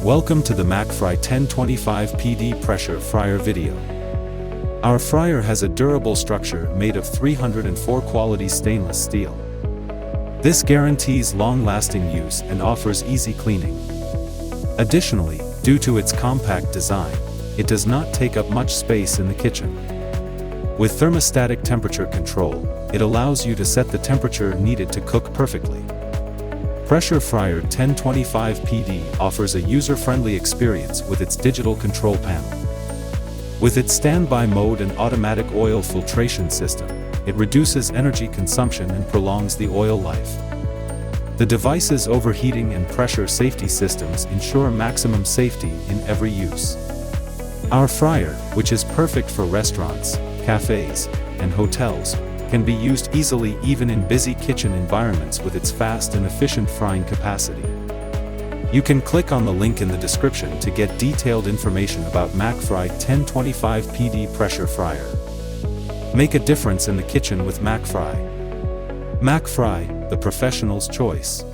Welcome to the Makfry 1025 PD pressure fryer video. Our fryer has a durable structure made of 304 quality stainless steel. This guarantees long-lasting use and offers easy cleaning. Additionally, due to its compact design, it does not take up much space in the kitchen. With thermostatic temperature control, it allows you to set the temperature needed to cook perfectly. Pressure Fryer 1025 PD offers a user-friendly experience with its digital control panel. With its standby mode and automatic oil filtration system, it reduces energy consumption and prolongs the oil life. The device's overheating and pressure safety systems ensure maximum safety in every use. Our fryer, which is perfect for restaurants, cafes, and hotels, can be used easily even in busy kitchen environments with its fast and efficient frying capacity. You can click on the link in the description to get detailed information about Makfry 1025 PD pressure fryer. Make a difference in the kitchen with Makfry. Makfry, the professional's choice.